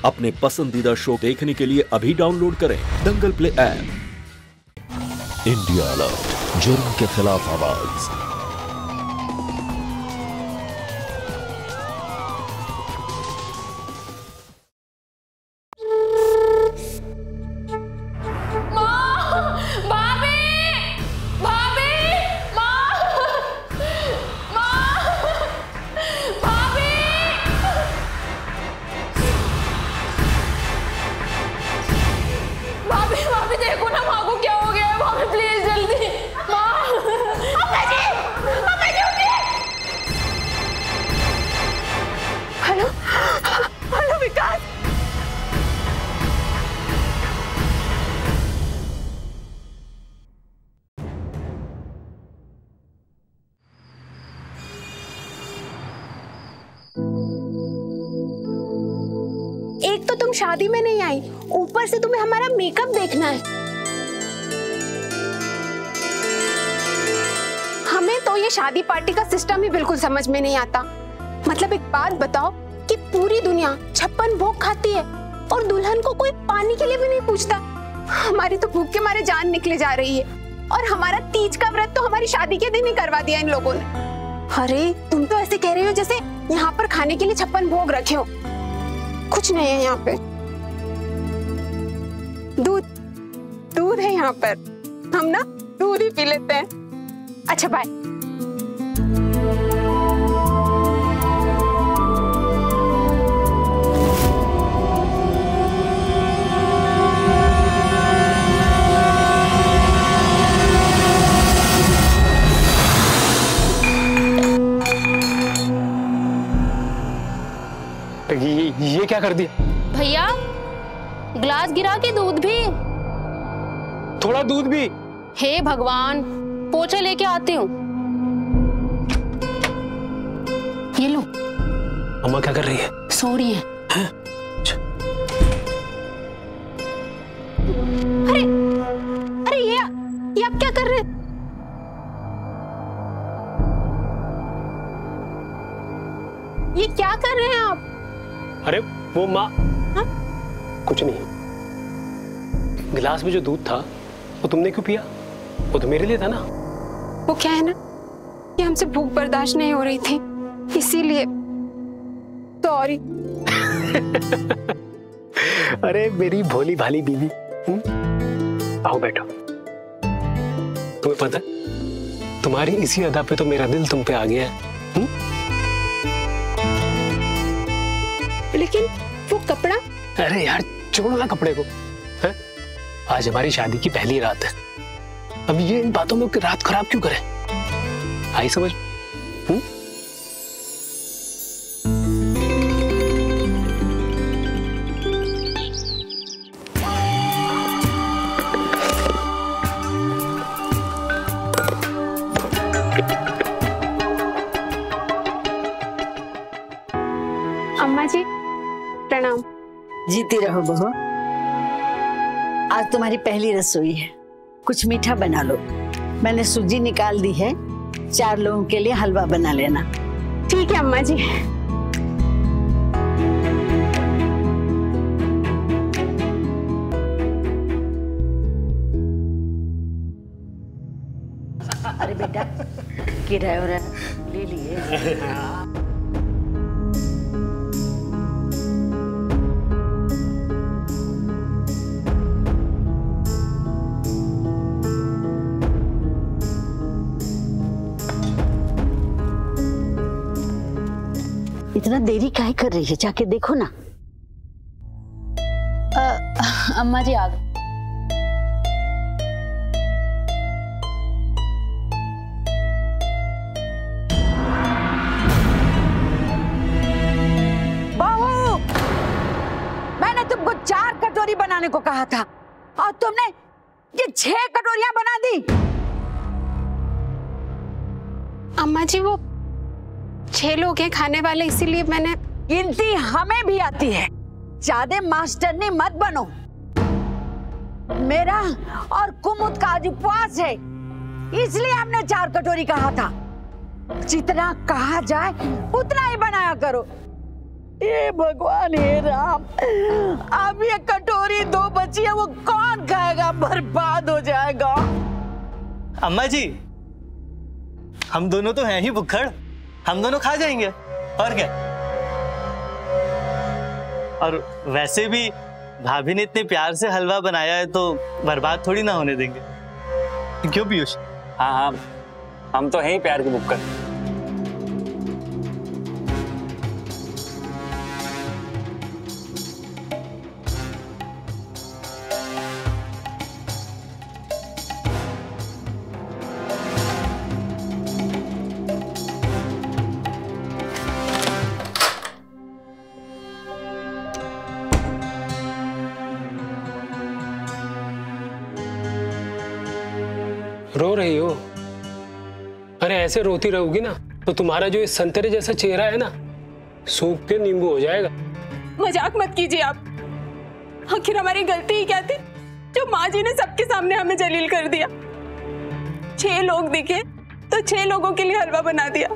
अपने पसंदीदा शो देखने के लिए अभी डाउनलोड करें दंगल प्ले ऐप। इंडिया अलर्ट, जुर्म के खिलाफ आवाज। एक तो तुम शादी में नहीं आई, ऊपर से तुम्हें हमारा मेकअप देखना है। हमें तो ये शादी पार्टी का सिस्टम ही बिल्कुल समझ में नहीं आता। मतलब एक बात बताओ कि पूरी दुनिया 56 भोग खाती है और दुल्हन को कोई पानी के लिए भी नहीं पूछता। हमारी तो भूख के मारे जान निकले जा रही है और हमारा तीज का व्रत तो हमारी शादी के दिन ही करवा दिया इन लोगों ने। अरे तुम तो ऐसे कह रही हो जैसे यहाँ पर खाने के लिए 56 भोग रखे हो। कुछ नहीं है यहाँ पे। दूध है यहाँ पर, हम ना दूध ही पी लेते हैं। अच्छा बाय। ये क्या कर दिया भैया? ग्लास गिरा के दूध भी, थोड़ा दूध भी। हे भगवान, पोछा लेके आती हूँ। ये लो। अम्मा क्या कर रही है? सो रही है। अरे अरे ये आप क्या कर रहे हैं? ये क्या कर रहे हैं आप? अरे वो माँ, कुछ नहीं। गिलास में जो दूध था वो तुमने क्यों पिया? वो तो मेरे लिए था ना। वो क्या है ना कि हमसे भूख बर्दाश्त नहीं हो रही थी, इसीलिए। सॉरी। अरे मेरी भोली भाली बीवी। आओ बैठो। तुम्हें पता है तुम्हारी इसी अदा पे तो मेरा दिल तुम पे आ गया है। लेकिन वो कपड़ा? अरे यार छोड़ो ना कपड़े को। है? आज हमारी शादी की पहली रात है। अब ये इन बातों में रात खराब क्यों करें? आई समझ? अम्मा जी प्रणाम। जीती रहो बहू। आज तुम्हारी पहली रसोई है, कुछ मीठा बना लो। मैंने सूजी निकाल दी है, 4 लोगों के लिए हलवा बना लेना। ठीक है अम्मा जी। अरे बेटा किराया ले लिए। इतना देरी काहे कर रही है? जाके देखो ना। अम्मा जी आ गए। बहू, मैंने तुमको 4 कटोरी बनाने को कहा था और तुमने ये 6 कटोरियां बना दी। अम्मा जी वो 6 लोग हैं खाने वाले, इसीलिए मैंने। गिनती हमें भी आती है, ज्यादा मास्टरनी मत बनो। मेरा और कुमुद का आज उपवास है, इसलिए हमने 4 कटोरी कहा था। जितना कहा जाए उतना ही बनाया करो। हे भगवान, हे राम, अब ये कटोरी 2 बची है, वो कौन खाएगा? बर्बाद हो जाएगा। अम्मा जी, हम दोनों तो हैं ही भुक्खड़, हम दोनों खा जाएंगे और क्या। और वैसे भी भाभी ने इतने प्यार से हलवा बनाया है तो बर्बाद थोड़ी ना होने देंगे, क्यों पीयूष? हाँ हाँ, हम तो हैं ही प्यार के भुक्कड़। रो रही हो? अरे ऐसे रोती रहोगी ना तो तुम्हारा जो ये संतरे जैसा चेहरा है ना, सूख के नींबू हो जाएगा। मजाक मत कीजिए आप। आखिर हमारी गलती ही क्या थी जो माँ जी ने सबके सामने हमें जलील कर दिया? 6 लोग दिखे तो 6 लोगों के लिए हलवा बना दिया।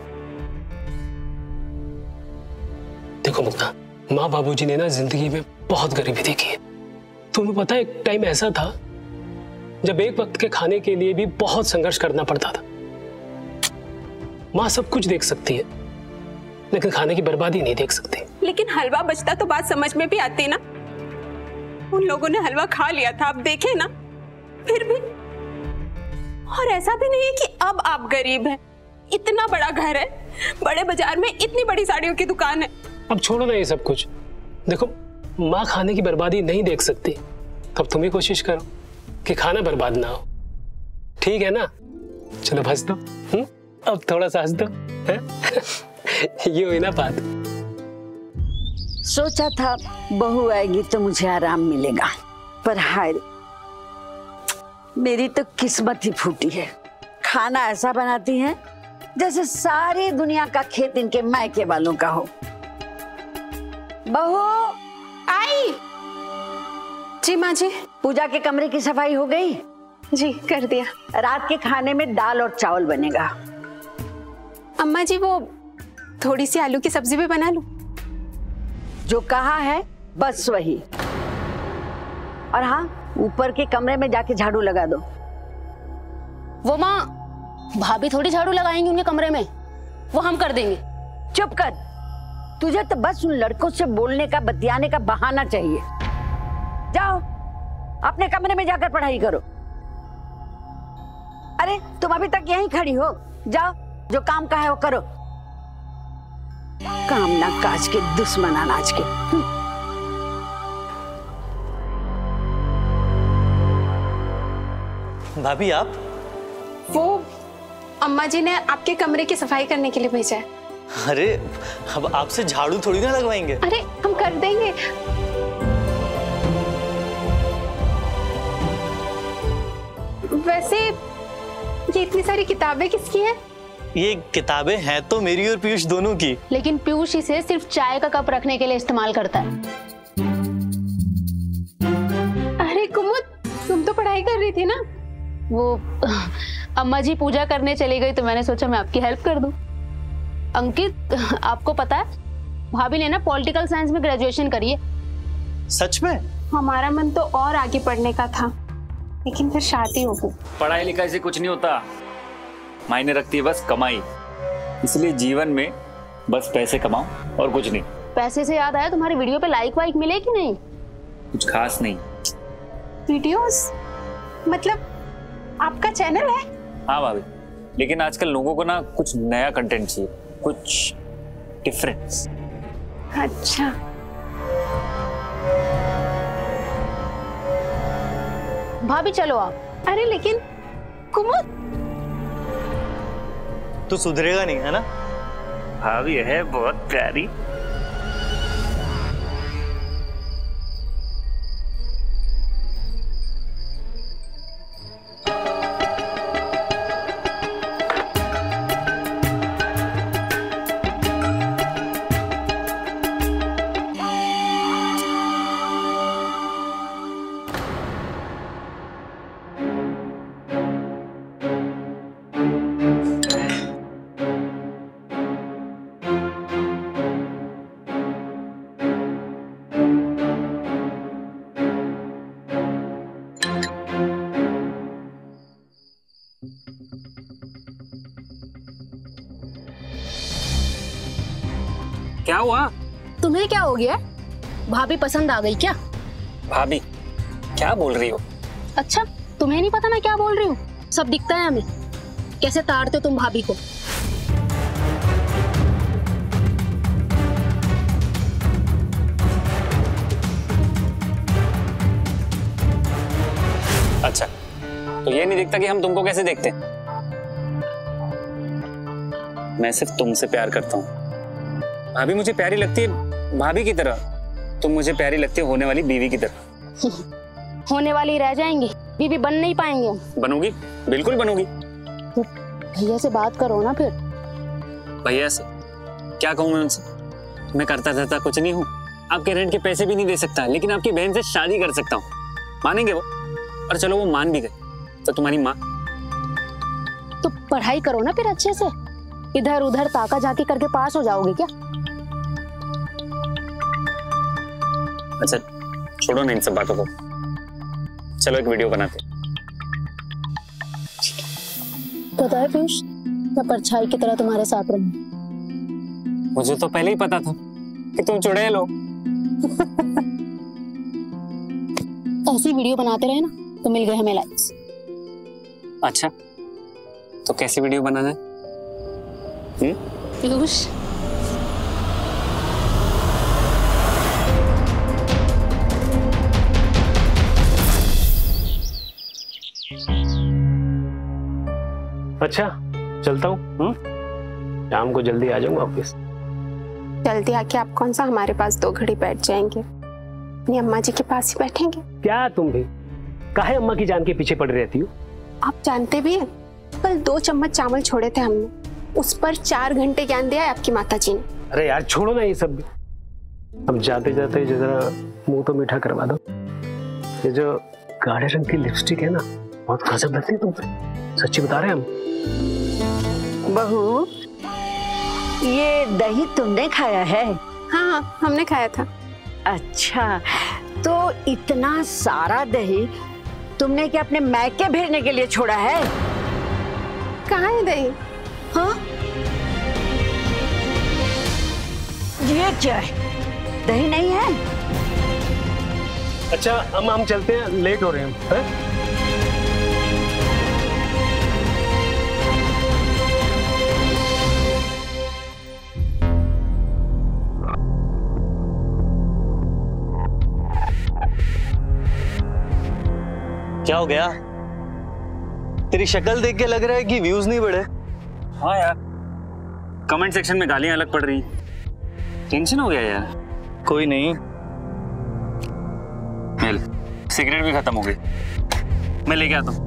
देखो मुक्ता, माँ बाबूजी ने ना जिंदगी में बहुत गरीबी देखी है। तुम्हें पता है एक टाइम ऐसा था जब एक वक्त के खाने के लिए भी बहुत संघर्ष करना पड़ता था। माँ सब कुछ देख सकती है लेकिन खाने की बर्बादी नहीं देख सकती। लेकिन हलवा बचता तो बात समझ में भी आती ना। उन लोगों ने हलवा खा लिया था, आप देखे ना। फिर भी, और ऐसा भी नहीं है कि अब आप गरीब हैं। इतना बड़ा घर है, बड़े बाजार में इतनी बड़ी साड़ियों की दुकान है। अब छोड़ो ना ये सब कुछ। देखो, माँ खाने की बर्बादी नहीं देख सकती, तब तुम ही कोशिश करो कि खाना बर्बाद ना हो, ठीक है ना? चलो हंस दो। अब थोड़ा सा हंस दो। ये हुई ना बात। सोचा था बहू आएगी तो मुझे आराम मिलेगा, पर हाय, मेरी तो किस्मत ही फूटी है। खाना ऐसा बनाती है जैसे सारी दुनिया का खेत इनके मायके वालों का हो। बहू आई। जी माँ जी। पूजा के कमरे की सफाई हो गई? जी कर दिया। रात के खाने में दाल और चावल बनेगा। अम्मा जी, वो थोड़ी सी आलू की सब्जी भी बना लूं? जो कहा है बस वही। और हाँ, ऊपर के कमरे में जाके झाड़ू लगा दो। वो माँ, भाभी थोड़ी झाड़ू लगाएंगी उनके कमरे में, वो हम कर देंगे। चुप कर, तुझे तो बस उन लड़कों से बोलने का, बतियाने का बहाना चाहिए। जाओ अपने कमरे में जाकर पढ़ाई करो। अरे तुम अभी तक यहीं खड़ी हो, जाओ जो काम का है वो करो। काम ना काज के, दुश्मन अनाज के। भाभी आप? वो अम्मा जी ने आपके कमरे की सफाई करने के लिए भेजा है। अरे अब आपसे झाड़ू थोड़ी ना लगवाएंगे। अरे हम कर देंगे। वैसे ये इतनी सारी किताबें किसकी हैं? ये किताबें हैं तो मेरी और पीयूष दोनों की। लेकिन पीयूष इसे सिर्फ चाय का कप रखने के लिए इस्तेमाल करता है। अरे कुमुद, तुम तो पढ़ाई कर रही थी ना? वो अम्मा जी पूजा करने चली गई तो मैंने सोचा मैं आपकी हेल्प कर दूं। अंकित, आपको पता है भाभी ने ना पॉलिटिकल साइंस में ग्रेजुएशन करी है। सच में? हमारा मन तो और आगे पढ़ने का था, लेकिन फिर शादी हो गई। पढ़ाई लिखाई से कुछ नहीं होता, मायने रखती है बस कमाई। इसलिए जीवन में बस पैसे कमाओ और कुछ नहीं। पैसे से याद आया, तुम्हारी वीडियो पे लाइक वाइक मिले कि नहीं? कुछ खास नहीं। वीडियोस? मतलब आपका चैनल है? हाँ भाभी, लेकिन आजकल लोगों को ना कुछ नया कंटेंट चाहिए, कुछ डिफरेंस। अच्छा। भाभी चलो आप। अरे लेकिन कुमुद, तू सुधरेगा नहीं है ना? भाभी है बहुत प्यारी। क्या हुआ? तुम्हें क्या हो गया? भाभी पसंद आ गई क्या? भाभी क्या बोल रही हो? अच्छा, तुम्हें नहीं पता मैं क्या बोल रही हूँ? सब दिखता है हमें। कैसे ताड़ते हो तुम भाभी को। अच्छा, तो ये नहीं दिखता कि हम तुमको कैसे देखते हैं? मैं सिर्फ तुमसे प्यार करता हूँ। भाभी मुझे प्यारी लगती है भाभी की तरह, तुम मुझे प्यारी लगती है होने वाली बीवी की तरह। होने वाली रह जाएंगी, बीवी बन नहीं पाएंगे। बनोगी, बिल्कुल बनोगी। तो भैया से बात करो ना फिर। भैया से क्या कहूँ मैं उनसे? मैं करता धरता कुछ नहीं हूँ, आपके रेंट के पैसे भी नहीं दे सकता, लेकिन आपकी बहन से शादी कर सकता हूँ। मानेंगे वो? और चलो वो मान भी गए तो तुम्हारी माँ? तो पढ़ाई करो ना फिर अच्छे से, इधर उधर ताका झाकी करके पास हो जाओगे क्या? अच्छा छोड़ो ना इन सब बातों को, चलो एक वीडियो बनाते। पता है पीयूष, मैं परछाई की तरह तुम्हारे साथ रहूं। मुझे तो पहले ही पता था कि तुम चुड़ैल हो। ऐसी वीडियो बनाते रहे ना तो मिल गए हमें लाइक्स। अच्छा तो कैसी वीडियो बनाना है? पीयूष, अच्छा चलता हूँ। शाम को जल्दी आ जाऊंगा ऑफिस। जल्दी आके आप कौन सा हमारे पास 2 घड़ी बैठ जाएंगे? अपनी अम्मा जी के पास ही बैठेंगे। क्या तुम भी काहे अम्मा की जान के पीछे पड़ रहती हो? आप जानते भी हैं, कल 2 चम्मच चावल छोड़े थे हमने, उस पर 4 घंटे ज्ञान दिया है आपकी माता जी ने। अरे यार छोड़ो ना ये सब। हम जाते जाते जरा मुंह तो मीठा करवा दो। ये जो गाढ़े रंग की लिपस्टिक है ना, बहुत गजब लगती है तुमसे, सच्ची बता रहे हैं हम। बहू, ये दही तुमने खाया है? हाँ हमने खाया था। अच्छा, तो इतना सारा दही तुमने क्या अपने मैके भेजने के लिए छोड़ा है? कहाँ है दही? हाँ, ये क्या है? दही नहीं है? अच्छा हम चलते हैं, लेट हो रहे हैं हम। क्या हो गया? तेरी शक्ल देख के लग रहा है कि व्यूज नहीं बढ़े। हाँ यार, कमेंट सेक्शन में गालियां अलग पड़ रही, टेंशन हो गया यार। कोई नहीं, सिगरेट भी खत्म हो गई, मैं लेके आता हूँ।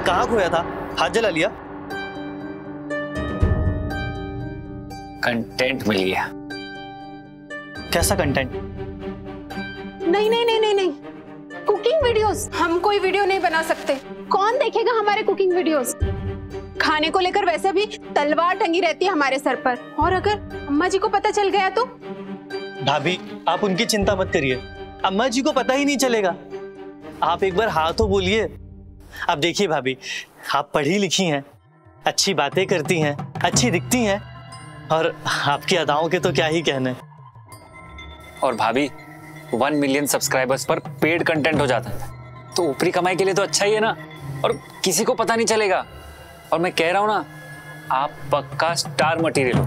कहाँ खोया था? हाथ जला लिया? कंटेंट मिल गया। कैसा कंटेंट? नहीं नहीं नहीं नहीं नहीं, कुकिंग वीडियोस। हम कोई वीडियो नहीं बना सकते। कौन देखेगा हमारे कुकिंग वीडियोस? खाने को लेकर वैसे भी तलवार टंगी रहती है हमारे सर पर, और अगर अम्मा जी को पता चल गया तो? भाभी आप उनकी चिंता मत करिए, अम्मा जी को पता ही नहीं चलेगा। आप एक बार हाँ तो बोलिए। अब देखिए भाभी, आप पढ़ी लिखी हैं, अच्छी बातें करती हैं, अच्छी दिखती हैं, और आपकी अदाओं के तो क्या ही कहने। और भाभी 1 मिलियन सब्सक्राइबर्स पर पेड कंटेंट हो जाता है तो ऊपरी कमाई के लिए तो अच्छा ही है ना, और किसी को पता नहीं चलेगा। और मैं कह रहा हूं ना, आप पक्का स्टार मटेरियल हो।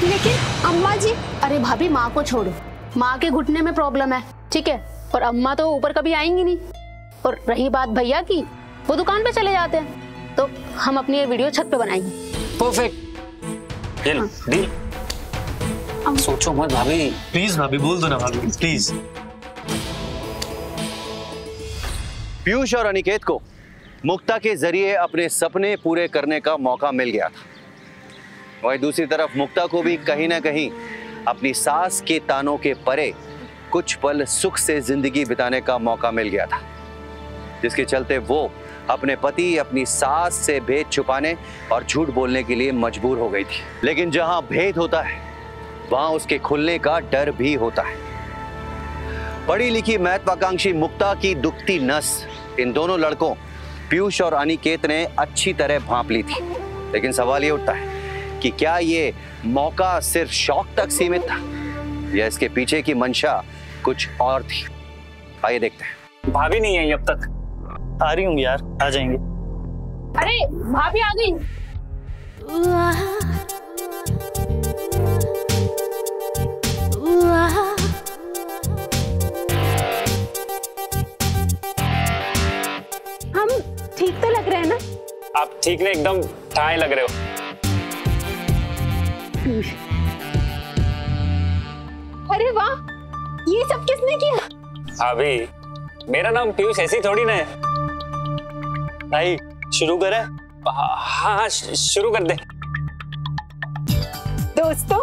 लेकिन अम्मा जी। अरे भाभी माँ को छोड़ो, माँ के घुटने में प्रॉब्लम है, ठीक है, और अम्मा तो ऊपर कभी आएंगी नहीं। और रही बात भैया की, वो दुकान पे चले जाते हैं, तो हम अपनी ये वीडियो छत पे बनाएंगे। परफेक्ट। ये लो डील। सोचो मत भाभी। प्लीज भाभी बोल दो ना भाभी प्लीज। पीयूष और अनिकेत को मुक्ता के जरिए अपने सपने पूरे करने का मौका मिल गया था। वहीं दूसरी तरफ मुक्ता को भी कहीं ना कहीं अपनी सास के तानों के परे कुछ पल सुख से जिंदगी बिताने का मौका मिल गया था, जिसके चलते वो अपने पति, अपनी सास से भेद छुपाने और झूठ बोलने के लिए मजबूर हो गई थी। लेकिन जहां भेद होता है वहां उसके खुलने का डर भी होता है। पढ़ी लिखी महत्वाकांक्षी मुक्ता की दुखती नस इन दोनों लड़कों पीयूष और अनिकेत ने अच्छी तरह भांप ली थी। लेकिन सवाल ये उठता है कि क्या ये मौका सिर्फ शौक तक सीमित था या इसके पीछे की मंशा कुछ और थी। आइए देखते हैं। भाभी नहीं आई अब तक। आ रही हूँ यार, आ जाएंगे। अरे भाभी आ गई। हम ठीक तो लग रहे हैं ना? आप ठीक नहीं, एकदम ठाए लग रहे हो। अरे वाह, ये सब किसने किया? भाभी मेरा नाम पीयूष ऐसी थोड़ी ना है। भाई शुरू करें? हाँ शुरू कर दे। दोस्तों,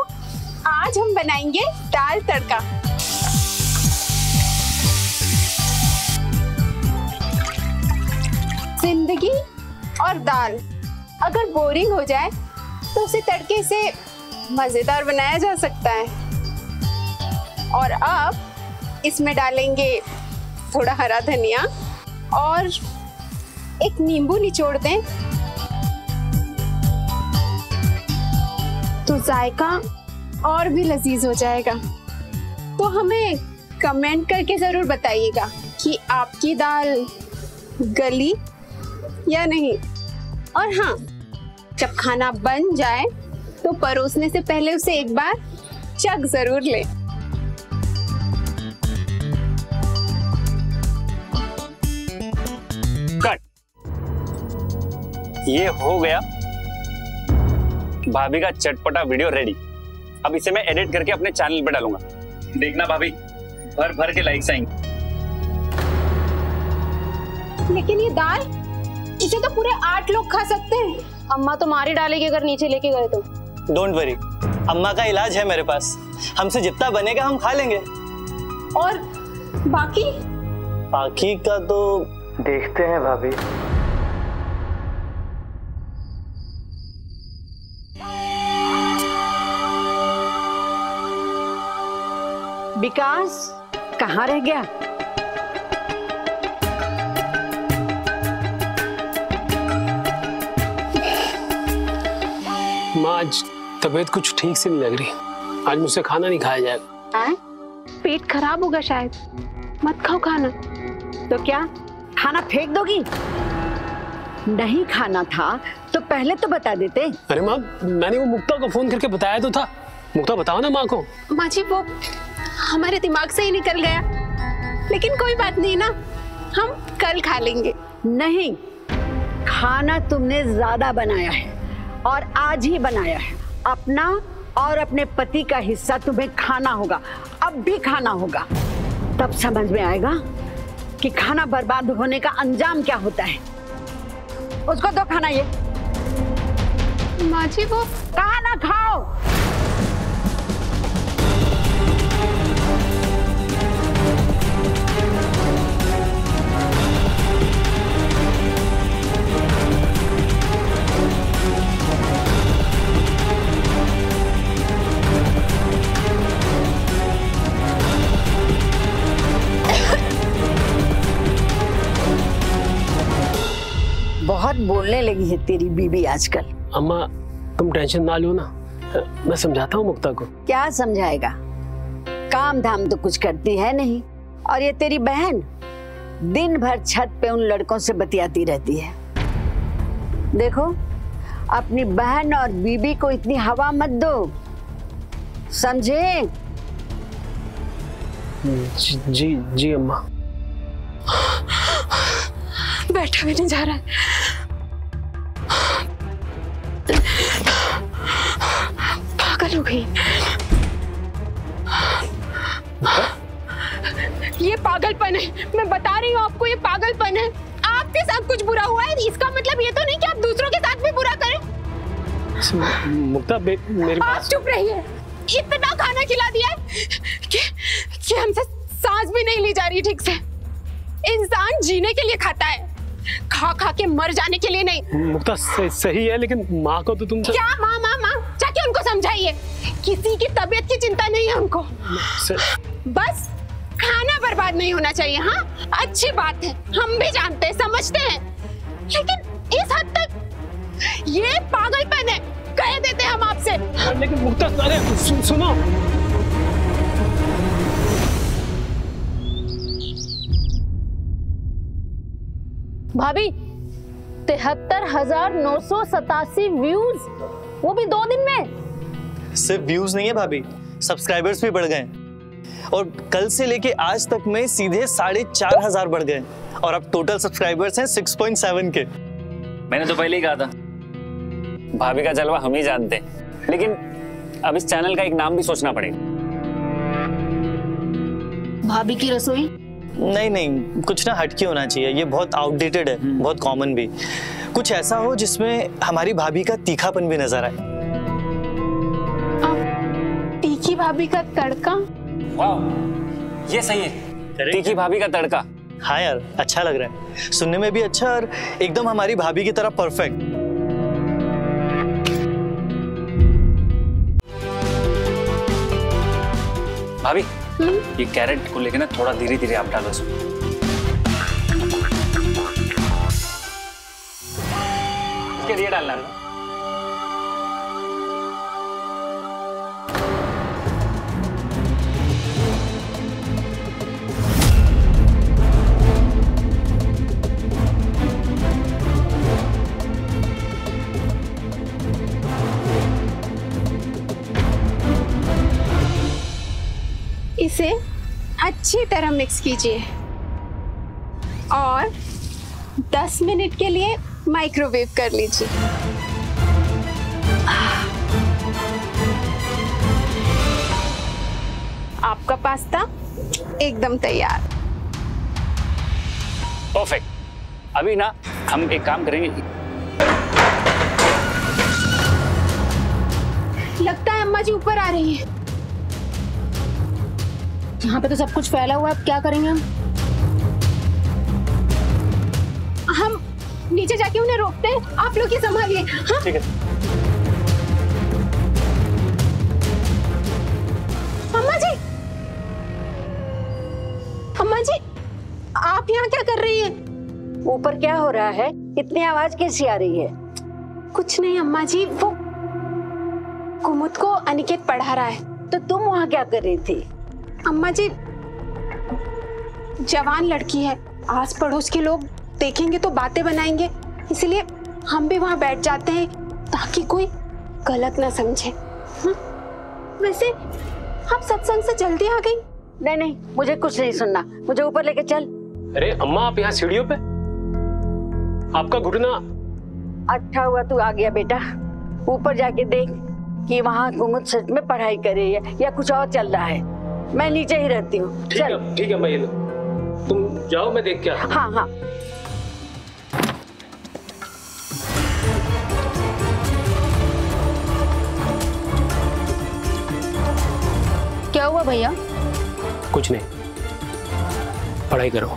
आज हम बनाएंगे दाल तड़का। जिंदगी और दाल अगर बोरिंग हो जाए तो उसे तड़के से मजेदार बनाया जा सकता है। और अब इसमें डालेंगे थोड़ा हरा धनिया और एक नींबू निचोड़ दें तो जायका और भी लजीज हो जाएगा। तो हमें कमेंट करके जरूर बताइएगा कि आपकी दाल गली या नहीं। और हाँ, जब खाना बन जाए तो परोसने से पहले उसे एक बार चख जरूर लें। कट। ये हो गया भाभी का चटपटा वीडियो रेडी। अब इसे मैं एडिट करके अपने चैनल पे डालूंगा। देखना भाभी, भर भर के लाइक्स आएंगे। लेकिन ये दाल, इसे तो पूरे 8 लोग खा सकते हैं। अम्मा तो मारी डालेगी अगर नीचे लेके गए तो। डोंट वरी, अम्मा का इलाज है मेरे पास। हमसे जितना बनेगा हम खा लेंगे। और बाकी? बाकी का तो देखते हैं भाभी। विकास कहाँ रह गया? माँ आज तबीयत कुछ ठीक से नहीं लग रही। आज मुझसे खाना नहीं खाया जाएगा। पेट खराब होगा शायद, मत खाओ खाना। तो क्या खाना फेंक दोगी? नहीं खाना था तो पहले तो बता देते। अरे माँ, मैंने वो मुक्ता को फोन करके बताया तो था। मुक्ता बताओ ना माँ को। माँ जी, वो हमारे दिमाग से ही निकल गया। लेकिन कोई बात नहीं ना, हम कल खा लेंगे। नहीं, खाना तुमने ज्यादा बनाया है और आज ही बनाया है। अपना और अपने पति का हिस्सा तुम्हें खाना होगा, अब भी खाना होगा। तब समझ में आएगा कि खाना बर्बाद होने का अंजाम क्या होता है। उसको दो खाना। ये माँ जी, वो कहा ना खाओ। बहुत बोलने लगी है तेरी बीबी आजकल। अम्मा तुम टेंशन ना लो ना, मैं समझाता हूँ मुक्ता को। क्या समझाएगा? काम धाम तो कुछ करती है नहीं। और ये तेरी बहन दिन भर छत पे उन लड़कों से बतियाती रहती है। देखो, अपनी बहन और बीबी को इतनी हवा मत दो, समझे? जी जी अम्मा। बैठा भी नहीं जा रहा है। हो गई। ये पागलपन है, मैं बता रही हूँ आपको, ये पागलपन है। आपके साथ कुछ बुरा हुआ है, इसका मतलब ये तो नहीं कि आप दूसरों के साथ भी बुरा करें। मुक्ता मेरी आप चुप रहिए। इतना खाना खिला दिया है कि हमसे सांस भी नहीं ली जा रही ठीक से। इंसान जीने के लिए खाता है, खा खा के मर जाने के लिए नहीं। मुक्ता सही है, लेकिन माँ को तो तुम क्या माँ माँ माँ, जाके उनको समझाइए। किसी की तबीयत की चिंता नहीं है उनको, बस खाना बर्बाद नहीं होना चाहिए। हाँ, अच्छी बात है, हम भी जानते हैं, समझते हैं, लेकिन इस हद तक ये पागलपन है, कह देते हम आपसे। लेकिन मुक्ता, अरे सुनो। भाभी 73,987 व्यूज, वो भी 2 दिन में। सिर्फ व्यूज नहीं है भाभी, सब्सक्राइबर्स भी बढ़ गए और कल से लेके आज तक में सीधे 4,500 बढ़ गए और अब टोटल सब्सक्राइबर्स हैं 6.7 के। मैंने तो पहले ही कहा था भाभी का जलवा हम ही जानते हैं, लेकिन अब इस चैनल का एक नाम भी सोचना पड़ेगा। भाभी की रसोई? नहीं, कुछ ना हटके होना चाहिए, ये बहुत आउटडेटेड है, बहुत कॉमन भी। कुछ ऐसा हो जिसमें हमारी भाभी का तीखापन भी नजर आए। तीखी भाभी का तड़का? वाह, ये सही है, तीखी भाभी का तड़का। हाँ यार, अच्छा लग रहा है, सुनने में भी अच्छा और एकदम हमारी भाभी की तरह परफेक्ट। भाभी, ये कैरेट को लेके ना थोड़ा धीरे धीरे आप डालो इसमें। इसके लिए डालना है। इसे अच्छी तरह मिक्स कीजिए और 10 मिनट के लिए माइक्रोवेव कर लीजिए। आपका पास्ता एकदम तैयार। परफेक्ट। अभी ना हम एक काम करेंगे। लगता है अम्मा जी ऊपर आ रही है। यहाँ पे तो सब कुछ फैला हुआ है, अब क्या करेंगे हम नीचे जाके उन्हें रोकते हैं, आप लोग ही संभालिए। हाँ? ठीक है। अम्मा जी, अम्मा जी, आप यहाँ क्या कर रही हैं? ऊपर क्या हो रहा है? इतनी आवाज कैसी आ रही है? कुछ नहीं अम्मा जी, वो कुमुद को अनिकेत पढ़ा रहा है। तो तुम वहाँ क्या कर रही थी? अम्मा जी, जवान लड़की है, आस पड़ोस के लोग देखेंगे तो बातें बनाएंगे, इसलिए हम भी वहां बैठ जाते हैं ताकि कोई गलत ना समझे। वैसे आप सत्संग से जल्दी आ गई? नहीं, मुझे कुछ नहीं सुनना, मुझे ऊपर लेके चल। अरे अम्मा, आप यहाँ सीढ़ियों पे? आपका घुटना? अच्छा हुआ तू आ गया बेटा। ऊपर जाके देख कि वहाँ कुमुद सच में पढ़ाई कर रही है या कुछ और चल रहा है। मैं नीचे ही रहती हूँ। ठीक है मैं, तुम जाओ, मैं देख के आता हूँ। हाँ। क्या हुआ भैया? कुछ नहीं, पढ़ाई करो।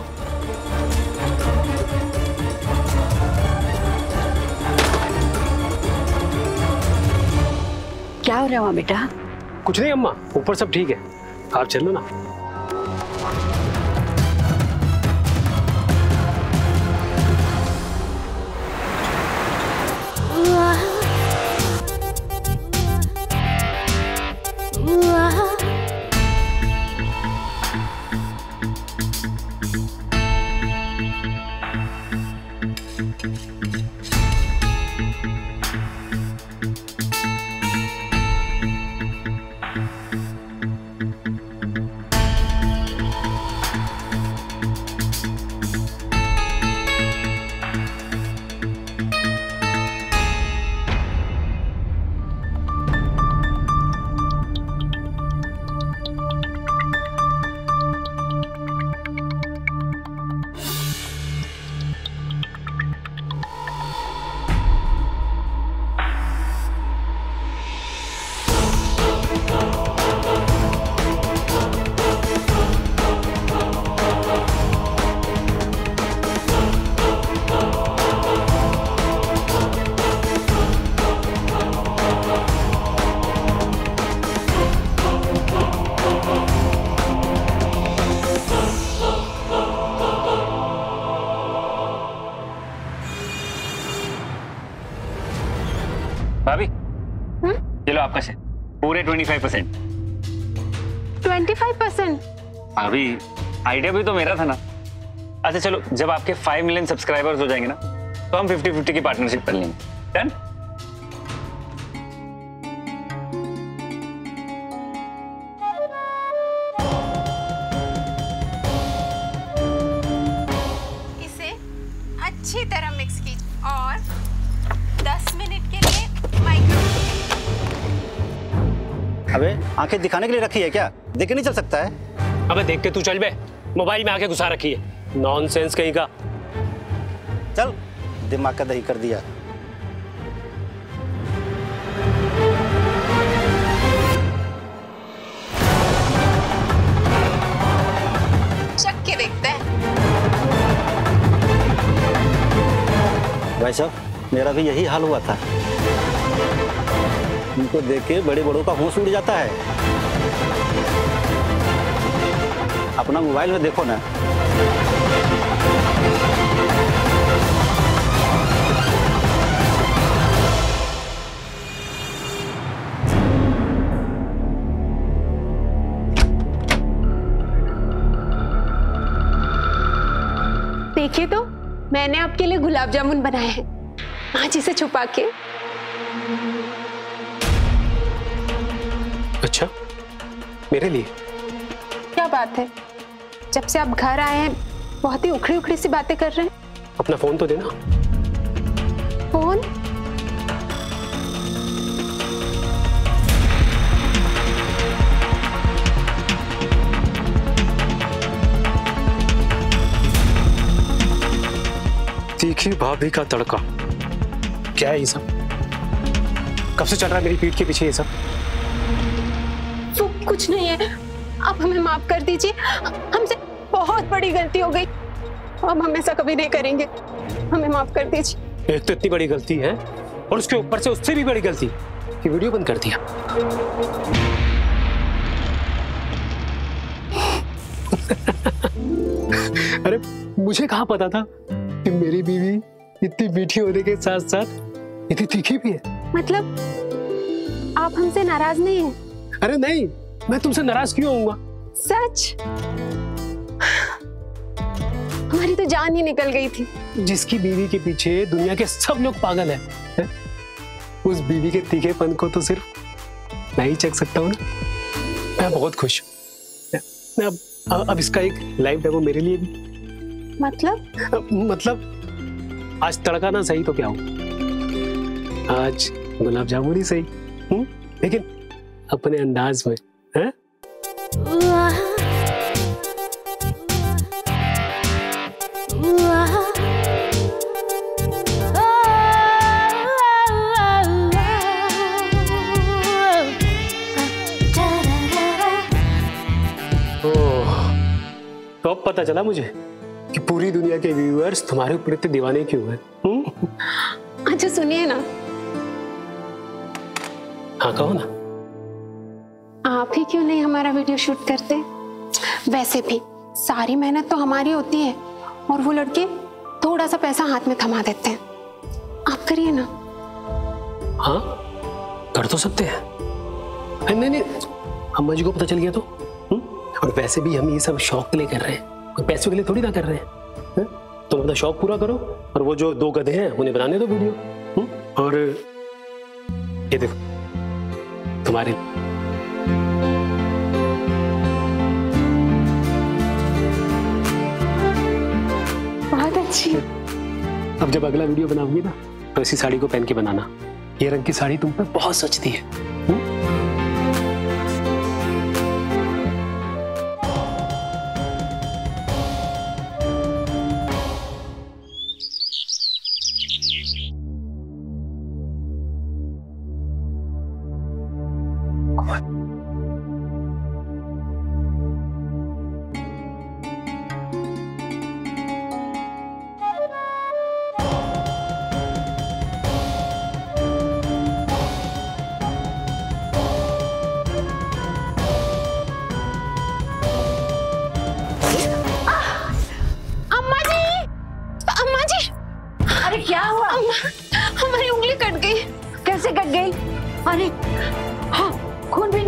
क्या हो रहा है वहाँ बेटा? कुछ नहीं अम्मा, ऊपर सब ठीक है, आप चलो ना। 25%। 25%? अभी आइडिया भी तो मेरा था ना। अच्छा चलो, जब आपके 5 मिलियन सब्सक्राइबर्स हो जाएंगे ना, तो हम 50-50 की पार्टनरशिप कर लेंगे। डन? इसे अच्छी तरह मिक्स कीजिए और 10 मिनट के लिए माइक्रोवेव। अबे आंखें दिखाने के लिए रखी है क्या? देख के नहीं चल सकता है? अबे देख के तू चल बे, मोबाइल में आके घुसा रखी है, नॉनसेंस कहीं का। चल, दिमाग का दही कर दिया। चख के देखते हैं। भाई साहब, मेरा भी यही हाल हुआ था। उनको देख के बड़े बड़ों का होश उड़ जाता है। अपना मोबाइल में देखो ना। देखिए तो, मैंने आपके लिए गुलाब जामुन बनाए हैं, आज इसे छुपा के। अच्छा, मेरे लिए? क्या बात है, जब से आप घर आए हैं बहुत ही उखड़ी उखड़ी सी बातें कर रहे हैं। अपना फोन तो देना। फोन? तीखी भाभी का तड़का, क्या है ये सब? कब से चल रहा है मेरी पीठ के पीछे ये सब? वो कुछ नहीं है, आप हमें माफ कर दीजिए, हमसे बहुत बड़ी गलती हो गई, अब हम ऐसा कभी नहीं करेंगे, हमें माफ कर दीजिए। एक तो इतनी बड़ी गलती है और उसके ऊपर से उससे भी बड़ी गलती कि वीडियो बंद कर दिया। अरे मुझे कहाँ पता था कि मेरी बीवी इतनी मीठी होने के साथ साथ इतनी तीखी भी है। मतलब आप हमसे नाराज नहीं हैं? अरे नहीं, मैं तुमसे नाराज क्यों होऊंगा? सच? हमारी तो जान ही निकल गई थी। जिसकी बीवी के पीछे दुनिया के सब लोग पागल हैं, है? उस बीवी के तीखेपन को तो सिर्फ मैं ही चख सकता हूँ ना। मैं बहुत खुश हूँ। मैं अब इसका एक लाइव डेमो मेरे लिए भी। मतलब आज तड़का ना सही तो क्या हो, आज गुलाब जामुन ही सही, लेकिन अपने अंदाज में, है? तो अब पता चला मुझे कि पूरी दुनिया के व्यूअर्स तुम्हारे ऊपर इतने दीवाने क्यों हैं। अच्छा सुनिए ना। हाँ कहो ना। आप ही क्यों नहीं हमारा वीडियो शूट करते? वैसे भी सारी मेहनत तो हमारी होती है और वो लड़के थोड़ा सा पैसा हाथ में थमा देते हैं, आप करिए ना। हाँ कर तो सकते हैं। नहीं, अम्मा जी को पता चल गया तो? और वैसे भी हम ये सब शौक के लिए कर रहे हैं, कोई पैसों के लिए थोड़ी ना कर रहे हैं। तुम अपना शौक पूरा करो और वो जो 2 गधे हैं उन्हें बनाने दो वीडियो। और ये देखो तुम्हारे बहुत अच्छी। अब जब अगला वीडियो बनाओगी ना तो इसी साड़ी को पहन के बनाना। ये रंग की साड़ी तुम पे बहुत सजती है।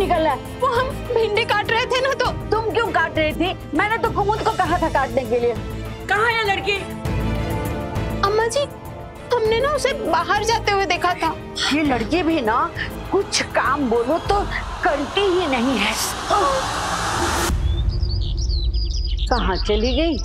निकल रहा है? वो हम भिंडी काट रहे थे ना, तो तुम क्यों काट रही थी? मैंने तो कुमुद को कहा था काटने के लिए। कहाँ है लड़की? अम्मा जी, हमने ना उसे बाहर जाते हुए देखा था। ये लड़की भी ना कुछ काम बोलो तो करती ही नहीं है। कहाँ चली गई?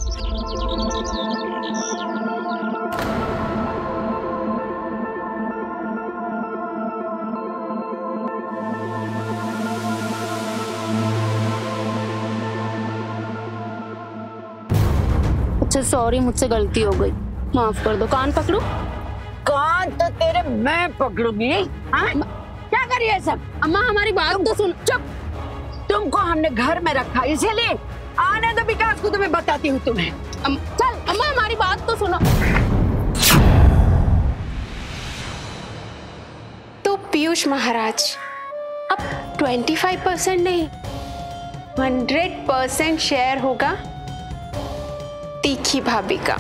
अच्छा सॉरी, मुझसे गलती हो गई, माफ कर दो। कान पकड़ू? कान तो तेरे मैं पकड़ूंगी। हाँ? क्या करिए सब? अम्मा हमारी बात तो सुन। चुप। तुमको हमने घर में रखा, इसीलिए आने दो विकास को, तुम्हें बताती हूँ तुम्हें। चल अम्मा हमारी बात तो सुनो। तो पीयूष महाराज, अब 25% नहीं 100% शेयर होगा तीखी भाभी का।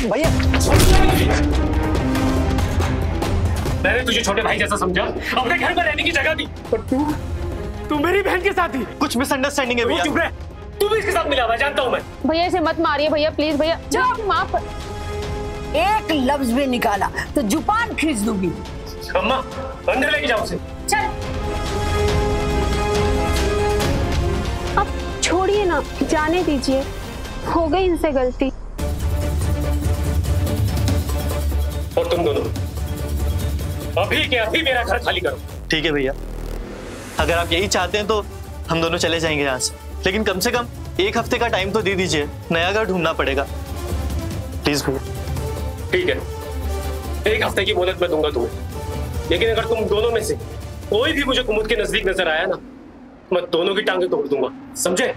भैया, मैंने तुझे छोटे भाई जैसा समझा, अपने घर में रहने की जगह दी, पर तू मेरी बहन के साथ ही। कुछ मिसअंडरस्टैंडिंग है भैया। चुप रह, तू भी इसके साथ मिला हुआ, जानता हूं मैं। भैया इसे मत मारिए भैया, प्लीज भैया। चुप। माफ। एक लफ्ज भी निकाला तो जुबान खींच दूंगी। अम्मा अंदर लेके जाओ उसे। चल, अब छोड़िए ना, जाने दीजिए, हो गई इनसे गलती। और तुम दोनों अभी के अभी मेरा घर खाली करो। ठीक है भैया, अगर आप यही चाहते हैं तो हम दोनों चले जाएंगे यहाँ से, लेकिन कम से कम 1 हफ्ते का टाइम तो दे दीजिए, नया घर ढूंढना पड़ेगा, प्लीज भैया। ठीक है, 1 हफ्ते की मोहलत मैं दूंगा तुम्हें, लेकिन अगर तुम दोनों में से कोई भी मुझे कुमुद के नजदीक नजर आया ना, मैं दोनों की टांगें तोड़ दूंगा, समझे?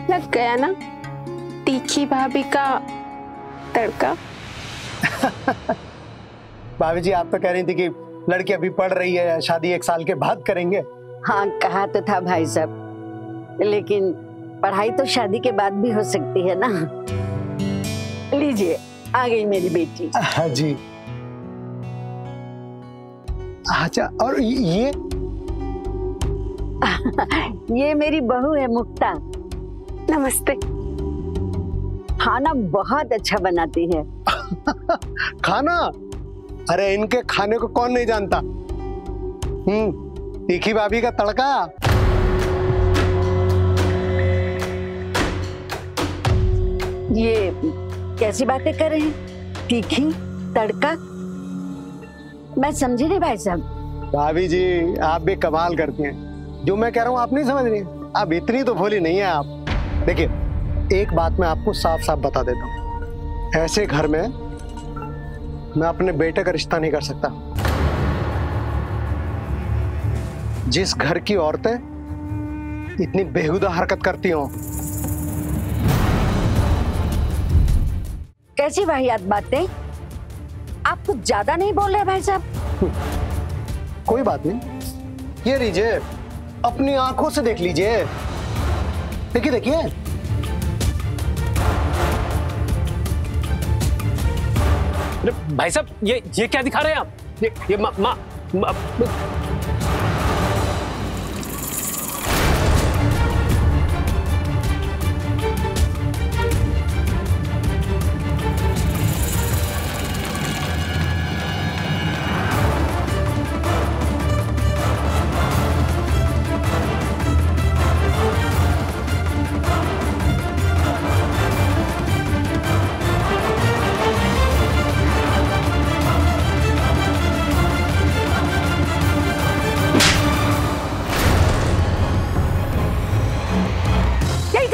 लग गया ना तीखी भाभी का तड़का। भाभी जी, आप तो कह रही थी कि लड़की अभी पढ़ रही है, शादी 1 साल के बाद करेंगे। हाँ कहा तो था भाई साहब, लेकिन पढ़ाई तो शादी के बाद भी हो सकती है ना। लीजिए, आ गई मेरी बेटी। हाँ जी। अच्छा, और ये ये मेरी बहू है मुक्ता। नमस्ते। खाना बहुत अच्छा बनाती है। खाना? अरे इनके खाने को कौन नहीं जानता। तीखी भाभी का तड़का। ये कैसी बातें कर रहे हैं? तीखी तड़का? मैं समझी नहीं भाई साहब। भाभी जी, आप भी कमाल करती हैं। जो मैं कह रहा हूँ आप नहीं समझ रही। आप इतनी तो भोली नहीं है आप। देखिए, एक बात मैं आपको साफ साफ बता देता हूँ, ऐसे घर में मैं अपने बेटे का रिश्ता नहीं कर सकता। जिस घर की औरतें इतनी बेहुदा हरकत करती हों। कैसी वाहियात बातें? आप कुछ ज्यादा नहीं बोल रहे भाई साहब? कोई बात नहीं, ये लीजिए, अपनी आंखों से देख लीजिए। देखिए देखिए। भाई साहब, ये क्या दिखा रहे हैं आप? ये माँ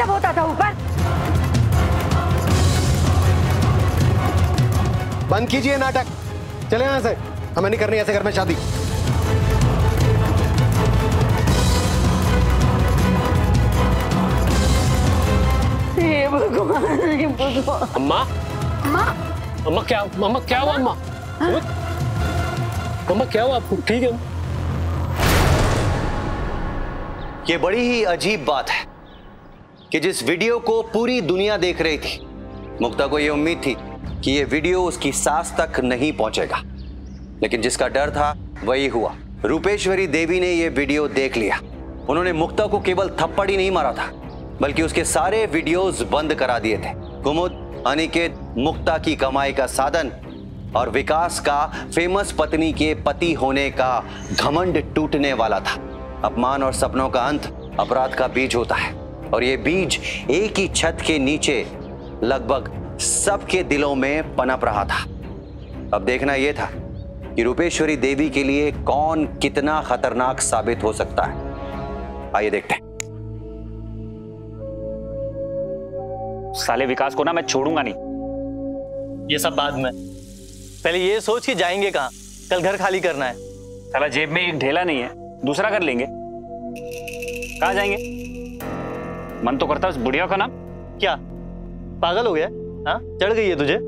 होता था ऊपर। बंद कीजिए नाटक, चले यहाँ से। हमें नहीं करनी ऐसे घर में शादी। अम्मा, अम्मा, अम्मा क्या हुआ अम्मा? अम्मा क्या हुआ आपको? ठीक है? ये बड़ी ही अजीब बात है कि जिस वीडियो को पूरी दुनिया देख रही थी, मुक्ता को यह उम्मीद थी कि यह वीडियो उसकी सास तक नहीं पहुंचेगा, लेकिन जिसका डर था वही हुआ। रूपेश्वरी देवी ने यह वीडियो देख लिया। उन्होंने मुक्ता को केवल थप्पड़ ही नहीं मारा था, बल्कि उसके सारे वीडियोस बंद करा दिए थे। कुमुद, अनिकेत मुक्ता की कमाई का साधन और विकास का फेमस पत्नी के पति होने का घमंड टूटने वाला था। अपमान और सपनों का अंत अपराध का बीज होता है, और ये बीज एक ही छत के नीचे लगभग सबके दिलों में पनप रहा था। अब देखना यह था कि रूपेश्वरी देवी के लिए कौन कितना खतरनाक साबित हो सकता है। आइए देखते हैं। साले विकास को ना मैं छोड़ूंगा नहीं। ये सब बाद में, पहले ये सोच के जाएंगे कहाँ? कल घर खाली करना है। साला जेब में एक ढेला नहीं है, दूसरा कर लेंगे। कहाँ जाएंगे? मन तो करता है उस बुढ़िया का नाम। क्या पागल हो गया? हाँ, चढ़ गई है तुझे?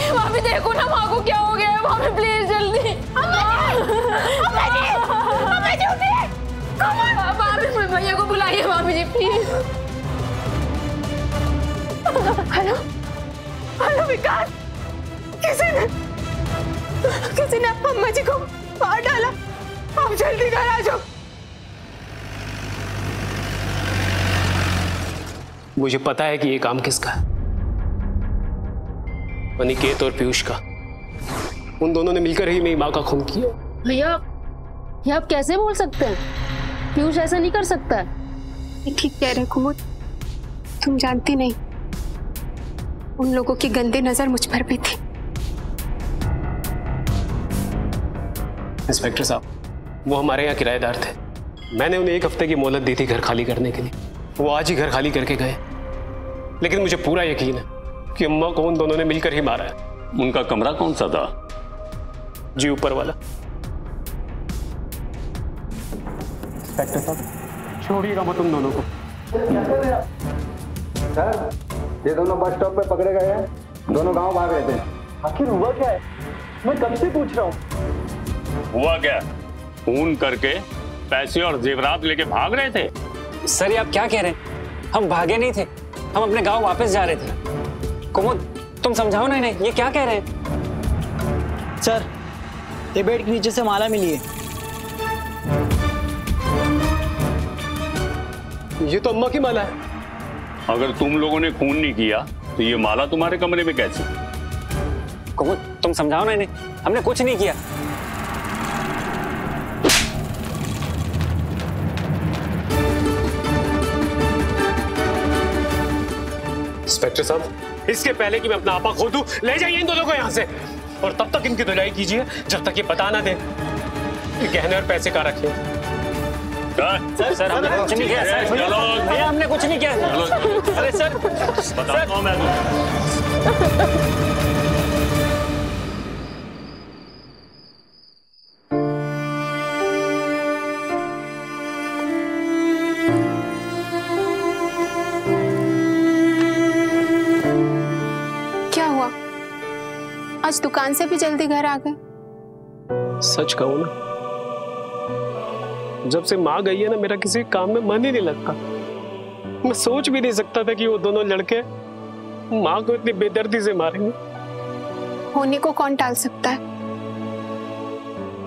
भाभी देखो ना, माँ को क्या हो गया है। भाभी प्लीज जल्दी। भाभी भैया को बुलाइए भाभी जी प्लीज। हेलो हेलो विकास, किसी ने अम्मा जी को मार डाला। आप जल्दी घर आ जाओ। मुझे पता है कि ये काम किसका है। अनिकेत और पीयूष का। उन दोनों ने मिलकर ही मेरी माँ का खून किया। भैया ये आप कैसे बोल सकते हैं? पीयूष ऐसा नहीं कर सकता है। ठीक कह रहे कुमुद, तुम जानती नहीं, उन लोगों की गंदी नजर मुझ पर भी थी। इंस्पेक्टर साहब, वो हमारे यहाँ किराएदार थे। मैंने उन्हें 1 हफ्ते की मोहलत दी थी घर खाली करने के लिए। वो आज ही घर खाली करके गए, लेकिन मुझे पूरा यकीन है कि अम्मा को उन दोनों ने मिलकर ही मारा है। उनका कमरा कौन सा था? जी ऊपर वाला। इंस्पेक्टर साहब छोड़िएगा मत तुम दोनों को। सर, ये दोनों बस स्टॉप पे पकड़े गए हैं। दोनों गांव भाग रहे थे। आखिर हुआ क्या है? मैं कब से पूछ रहा हूँ। हुआ क्या? खून करके पैसे और जेवरात लेके भाग रहे थे। सर, ये आप क्या कह रहे हैं? हम भागे नहीं थे, हम अपने गांव वापस जा रहे थे। कुमुद, तुम समझाओ ना इन्हें, ये क्या कह रहे हैं? सर, ये बेड के नीचे से माला मिली है। ये तो अम्मा की माला है। अगर तुम लोगों ने खून नहीं किया तो ये माला तुम्हारे कमरे में कैसे? कुमुद, तुम समझाओ ना इन्हें, हमने कुछ नहीं किया। इंस्पेक्टर साहब, इसके पहले कि मैं अपना आपा खो दूं, ले जाइए इन दोनों को यहाँ से, और तब तक इनकी धुलाई कीजिए जब तक ये बता ना दे कि गहने और पैसे कहाँ रखे। सर, हमने कुछ नहीं किया। सर, भैया हमने कुछ नहीं किया। अरे सर, बताता हूं मैं। क्या हुआ? आज दुकान से भी जल्दी घर आ गए? सच कहूं ना, जब से माँ गई है ना, मेरा किसी काम में मन ही नहीं लगता। मैं सोच भी नहीं सकता था कि वो दोनों लड़के माँ को इतनी बेदर्दी से मारेंगे। होने को कौन टाल सकता है?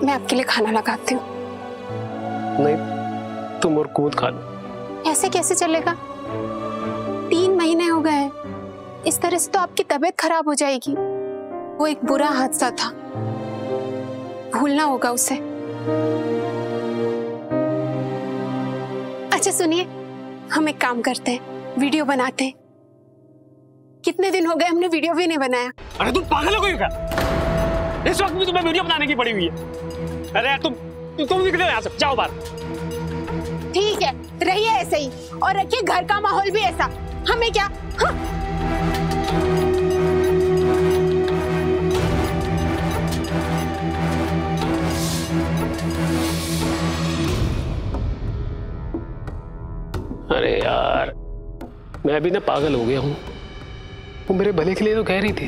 मैं आपके लिए खाना लगाती हूँ। नहीं, तुम और कूद खा लो। ऐसे कैसे चलेगा? 3 महीने हो गए हैं। इस तरह से तो आपकी तबीयत खराब हो जाएगी। वो एक बुरा हादसा था, भूलना होगा उसे। अच्छा सुनिए, हम एक काम करते हैं, वीडियो बनाते हैं। कितने दिन हो गए हमने वीडियो भी नहीं बनाया। अरे तुम पागल हो गई क्या? इस वक्त भी तुम्हें वीडियो बनाने की पड़ी हुई है। अरे यार तुम निकलो यहाँ से, जाओ बाहर। ठीक है, रहिए ऐसे ही और रखिए घर का माहौल भी ऐसा। हमें क्या? हाँ? अरे यार, मैं अभी ना पागल हो गया हूँ। वो मेरे भले के लिए तो कह रही थी।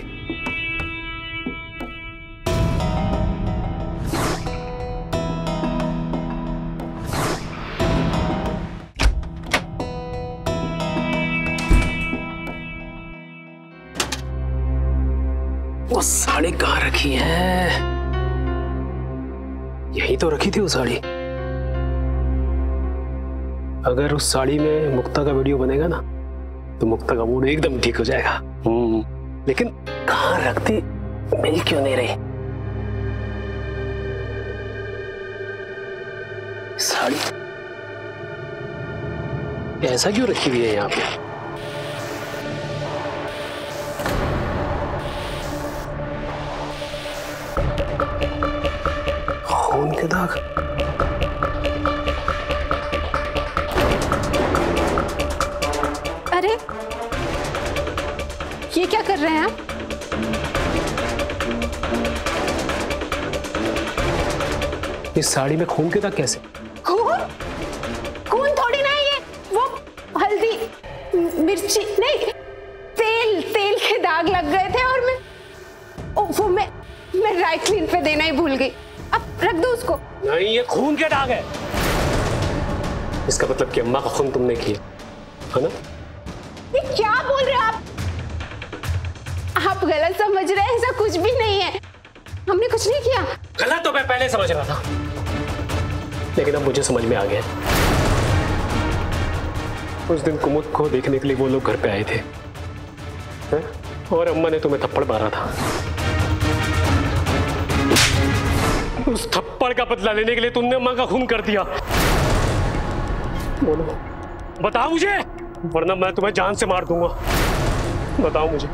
वो साड़ी कहाँ रखी है? यही तो रखी थी वो साड़ी। अगर उस साड़ी में मुक्ता का वीडियो बनेगा ना तो मुक्ता का मूड एकदम ठीक हो जाएगा। लेकिन कहाँ रखती, मिल क्यों नहीं रही साड़ी? ऐसा क्यों रखी हुई है यहाँ पे? खून के दाग। अरे ये क्या कर रहे हैं आप? इस साड़ी में खून के दाग कैसे? खून? खून थोड़ी ना है ये, वो हल्दी मिर्ची नहीं, तेल के दाग लग गए थे और वो मैं ड्राई क्लीन पे देना ही भूल गई। अब रख दो उसको। नहीं, ये खून के दाग है। इसका मतलब कि अम्मा का खून तुमने किया है ना? ये क्या बोल रहे हो आप? आप गलत समझ रहे हैं, ऐसा कुछ भी नहीं है। हमने कुछ नहीं किया। गलत तो मैं पहले समझ रहा था, लेकिन अब मुझे समझ में आ गया। उस दिन कुमुद को देखने के लिए वो लोग घर पे आए थे और अम्मा ने तुम्हें थप्पड़ मारा था। उस थप्पड़ का बदला लेने के लिए तुमने अम्मा का खून कर दिया। बोलो, बताओ मुझे, वरना मैं तुम्हें जान से मार दूंगा। बताओ मुझे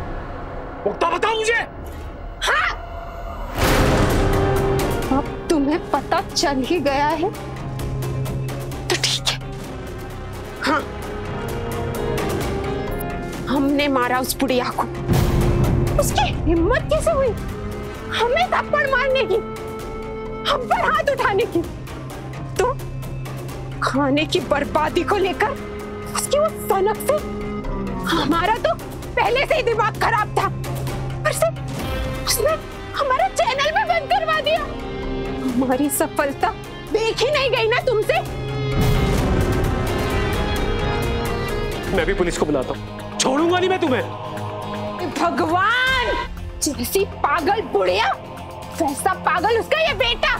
मुक्ता, बताओ मुझे। हाँ, अब तुम्हें पता चल ही गया है तो ठीक है। हाँ, हमने मारा उस बुढ़िया को। उसकी हिम्मत कैसे हुई हमें थप्पड़ मारने की, हम पर हाथ उठाने की? तो खाने की बर्बादी को लेकर उसकी वो सनक से हमारा तो पहले से ही दिमाग खराब था। पर से उसने हमारा चैनल भी बंद करवा दिया। हमारी सफलता देख ही नहीं गई ना तुमसे। मैं भी पुलिस को बुलाता हूँ, छोड़ूंगा नहीं मैं तुम्हें। भगवान, जैसी पागल बुढ़िया वैसा पागल उसका ये बेटा।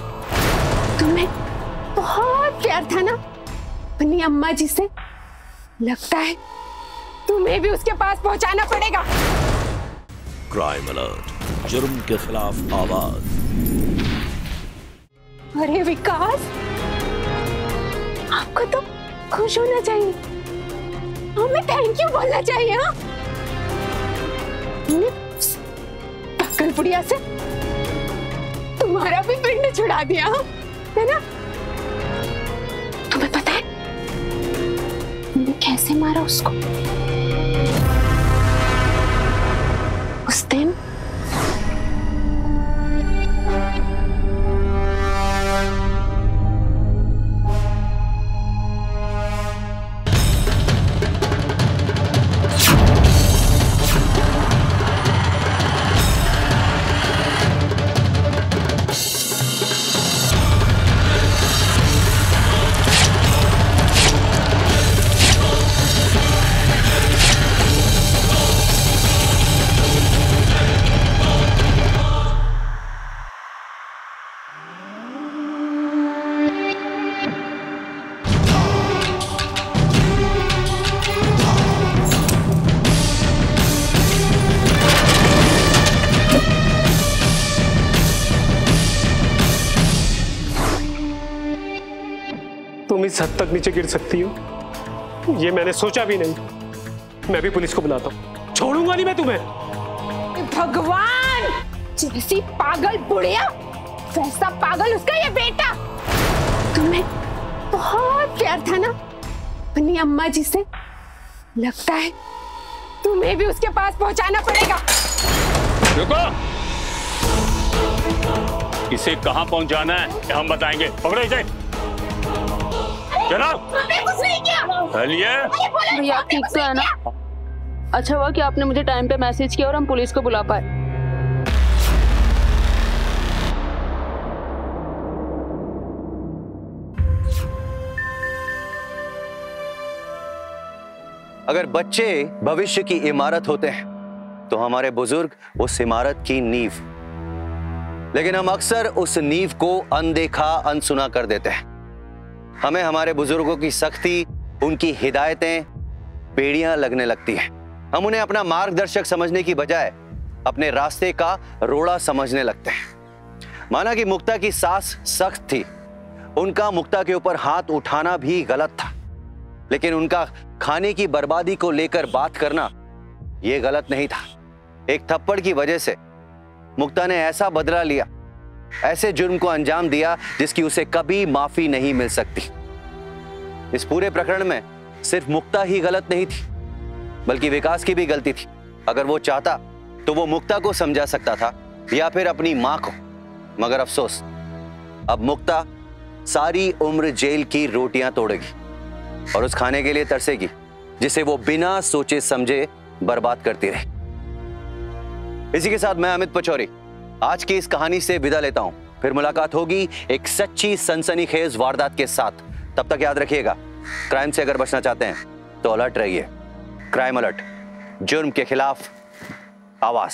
तुम्हें बहुत प्यार था ना अपनी अम्मा जी से, लगता है तुम्हें भी उसके पास पहुंचाना पड़ेगा। क्राइम अलर्ट, जुर्म के खिलाफ आवाज। अरे विकास, आपको तो खुश होना चाहिए, हमें थैंक यू बोलना चाहिए। हाँ, पागल बुढ़िया से तुम्हारा भी पिंड छुड़ा दिया, है ना? तुम्हें पता है मैंने कैसे मारा उसको? उस दिन तुम इस हद तक नीचे गिर सकती हो, ये मैंने सोचा भी नहीं। मैं भी पुलिस को बुलाता हूँ, छोड़ूंगा नहीं मैं तुम्हें। भगवान, जैसी पागल बुढ़िया वैसा पागल उसका ये बेटा। तुम्हें बहुत प्यार था ना अपनी अम्मा जी से, लगता है तुम्हें भी उसके पास पहुंचाना पड़ेगा। रुको, इसे कहां पहुंचाना है हम बताएंगे। पकड़ो इसे, चलो। कुछ नहीं किया। भैया ठीक तो है ना? अच्छा हुआ कि आपने मुझे टाइम पे मैसेज किया और हम पुलिस को बुला पाए। अगर बच्चे भविष्य की इमारत होते हैं तो हमारे बुजुर्ग उस इमारत की नींव, लेकिन हम अक्सर उस नींव को अनदेखा अनसुना कर देते हैं। हमें हमारे बुजुर्गों की सख्ती, उनकी हिदायतें बेड़ियां लगने लगती हैं। हम उन्हें अपना मार्गदर्शक समझने की बजाय अपने रास्ते का रोड़ा समझने लगते हैं। माना कि मुक्ता की सास सख्त थी, उनका मुक्ता के ऊपर हाथ उठाना भी गलत था, लेकिन उनका खाने की बर्बादी को लेकर बात करना यह गलत नहीं था। एक थप्पड़ की वजह से मुक्ता ने ऐसा बदला लिया, ऐसे जुर्म को अंजाम दिया जिसकी उसे कभी माफी नहीं मिल सकती। इस पूरे प्रकरण में सिर्फ मुक्ता ही गलत नहीं थी, बल्कि विकास की भी गलती थी। अगर वो चाहता तो वो मुक्ता को समझा सकता था या फिर अपनी मां को, मगर अफसोस अब मुक्ता सारी उम्र जेल की रोटियां तोड़ेगी और उस खाने के लिए तरसेगी जिसे वो बिना सोचे समझे बर्बाद करती रही। इसी के साथ मैं अमित पचौरी आज की इस कहानी से विदा लेता हूं। फिर मुलाकात होगी एक सच्ची सनसनीखेज वारदात के साथ। तब तक याद रखिएगा, क्राइम से अगर बचना चाहते हैं तो अलर्ट रहिए। क्राइम अलर्ट, जुर्म के खिलाफ आवाज।